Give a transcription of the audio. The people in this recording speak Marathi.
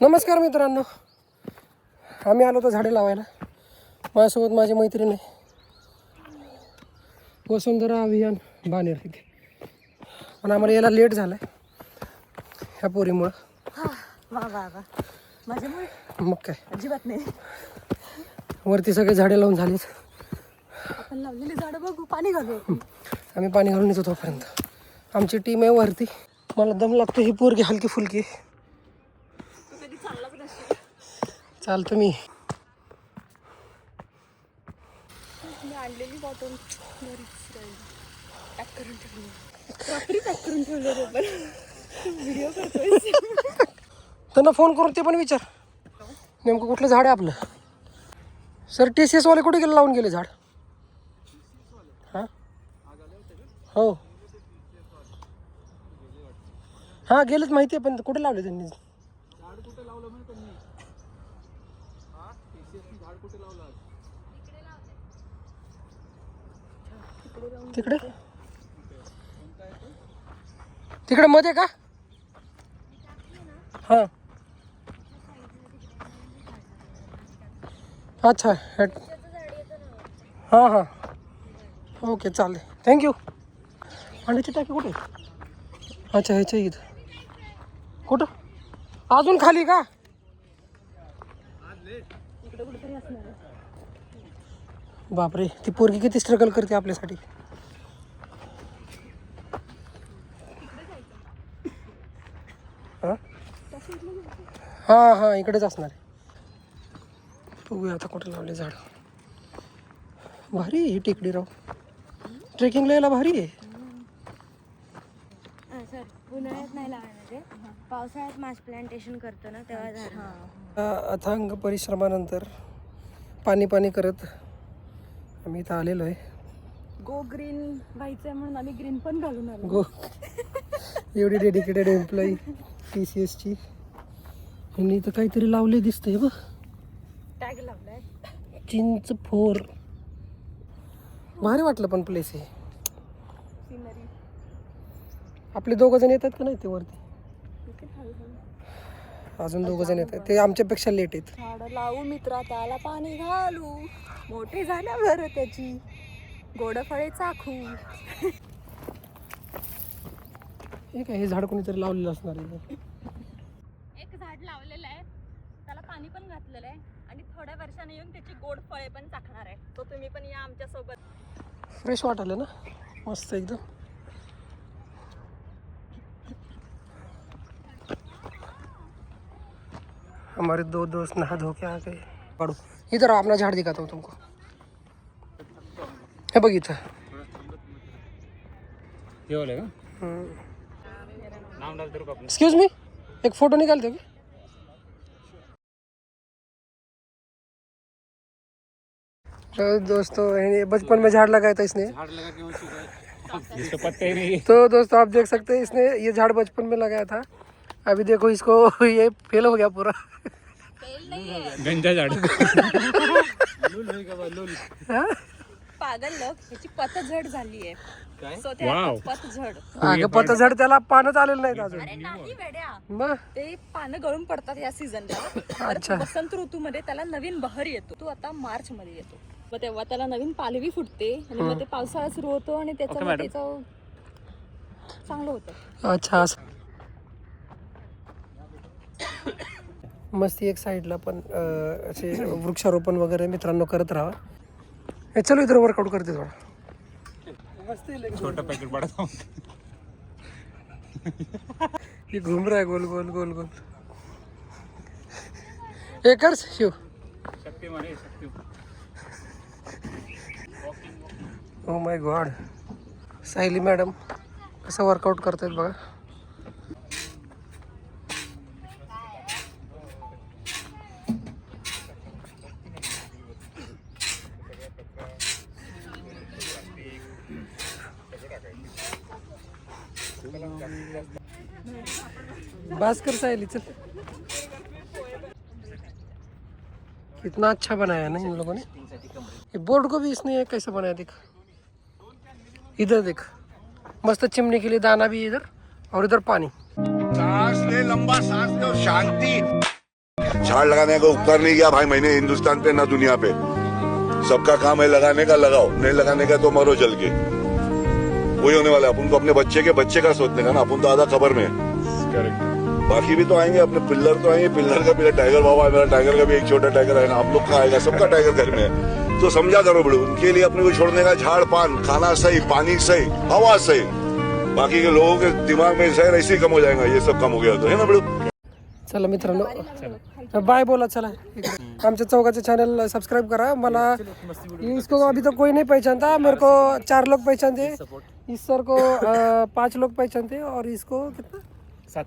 नमस्कार मित्रांनो, आम्ही आलो तर झाडे लावायला. माझ्यासोबत माझी मैत्रीण आहे वसुंधरा अभियान बानेर इथे. पण आम्हाला यायला लेट झालं आहे ह्या पोरीमुळं. वा वा वा, माझ्यामुळे मग काय, अजिबात नाही. वरती सगळे झाडे लावून झालीत. आपण लावलेली झाडं बघू, पाणी घालू. आम्ही पाणी घालून येतो तोपर्यंत. आमची टीम आहे वरती. मला दम लागतो. ही पोरगी हलकी फुलकी कधी चाललाच नसतो. चालतं. मी आणलेली बॉटल पॅक करून ठेवली, रात्री पॅक करून ठेवले. पण व्हिडिओ करतोय. त्यांना फोन करून ते पण विचार नेमकं कुठलं झाड आहे आपलं. सर TCS वाले कुठे गेले, लावून गेले झाड? हां हो हां गेलेच माहिती आहे, पण कुठे लावले त्यांनी? तिकडे तिकडे मध्ये का? हां अच्छा हां हां ओके चालेल, थँक्यू. पाण्याची टाकी कुठे? अच्छा ह्याच्या इथं. कुठं? अजून खाली का? बापरे, ती पोरगी किती स्ट्रगल करते आपल्यासाठी. हां हां इकडेच असणार आहे. बघूया आता कुठे लावले झाड. भारी आहे ही टेकडी राव, ट्रेकिंगला यायला भारी आहे. सर उन्हाळ्यात नाही लावणार, पावसाळ्यात मास प्लांटेशन करतो ना तेव्हा झाड. अथांग परिश्रमानंतर पाणी पाणी करत आम्ही इथं आलेलो आहे. गो ग्रीन व्हायचंय म्हणून आम्ही ग्रीन पण घालून आलो. गो एवढी डेडिकेटेड एम्प्लॉई TCSची. यांनी इथं काहीतरी लावले दिसतंय बघ. टॅग लावलाय चिंच फोर. भारी वाटलं पण प्लेस आहे. सिनरी. आपले 2 जण येतात का नाही ते वरती? अजून 2 जण येतात, ते आमच्यापेक्षा लेट आहेत. झाड लावू मित्रा, त्याला पाणी घालू, मोठे झाल्यावर त्याची गोड फळे चाखू. हे काय, हे झाड कोणीतरी लावलेलं असणार आहे. एक झाड लावलेलं आहे, त्याला पाणी पण घातलेलं आहे आणि थोड्या वर्षाने येऊन त्याची गोड फळे पण चाखणार आहे. तो तुम्ही पण या आमच्या सोबत. फ्रेश वाटलं ना, मस्त एकदम. हमारे 2 दोस्त नहा धो के आ गए. पढ़ो इधर आओ, अपना झाड़ दिखाता हूँ तुमको. हे बघ इथं. एक्सक्यूज मी, एक फोटो निकालते हो? तो दोस्तों बचपन में झाड़ लगाया था इसने. इसको पत्ते ही नहीं. तो दोस्तों आप देख सकते हैं, इसने ये झाड़ बचपन में लगाया था. अभी देखो इसको ये फेल हो गया पूरा. गंजा झाड. पागल लोक, ह्याची पतझड झाली आहे. वाव. पतझड. अगं पतझड, त्याला पानच आलेलं नाहीत अजून. अरे नाही वेड्या, मग ते पानं गळून पडतात या सीझनला. अच्छा. वसंत ऋतूमध्ये त्याला नवीन बहर येतो. तो आता मार्च मध्ये येतो, मग तेव्हा त्याला नवीन पालवी फुटते आणि मग ते पावसाळा सुरू होतो आणि त्याचं चांगलं होतं. अच्छा असं. मस्ती एक साईडला पण असे वृक्षारोपण वगैरे मित्रांनो करत राहा. हे चलो इधर वर्कआउट करते थोडा. छोटा पैकेट बड़ा था. ये घूम रहा है गोल गोल गोल गोल. हे कर शिव. शक्तिमान आहे, Shaktimaan. Oh my God, Sayali madam कसं वर्कआउट करतायत बघा. भास्कर सायली चल. कितना अच्छा बनाया ना इन लोगों ने. ये बोर्ड को भी इसने कैसे बनाया देख. इधर देख, मस्त चिमनी के लिए दाना भी इधर और इधर पानी. सांस ले, लंबा सांस ले और शांति. झाड़ लगाने का उपकार नहीं किया भाई मैंने हिंदुस्तान पे ना दुनिया पे। सबका काम है लगाने का, लगाओ, नहीं लगाने का तो मरो जल के। वही होने वाला है। अपन को अपने बच्चे का सोचने का ना, अपन तो आधा खबर में है। बाकी भी तो आएंगे, अपने पिल्लर तो आएंगे, पिल्लर का भी टाइगर बाबा है, मेरा टाइगर का भी एक छोटा टाइगर है ना, आप लोग का आएगा, सबका टाइगर घर में है। तो समझा करो बड़ू, उनके लिए अपने को छोड़ने का झाड़ पान, खाना सही, पानी सही, हवा सही, बाकी के लोगों के दिमाग में जहर ऐसे ही कम हो जाएगा, ये सब कम हो गया तो है ना बड़ू। चला मित्रांनो बाय बोला, चला आमच्या चौकाचे चॅनल सबस्क्राइब करा। मला इसको अभी तो कोई नहीं पहचानता, मेरे को 4 लोग पहचानते, इस सर को 5 लोग पहचानते और इसको कितना 7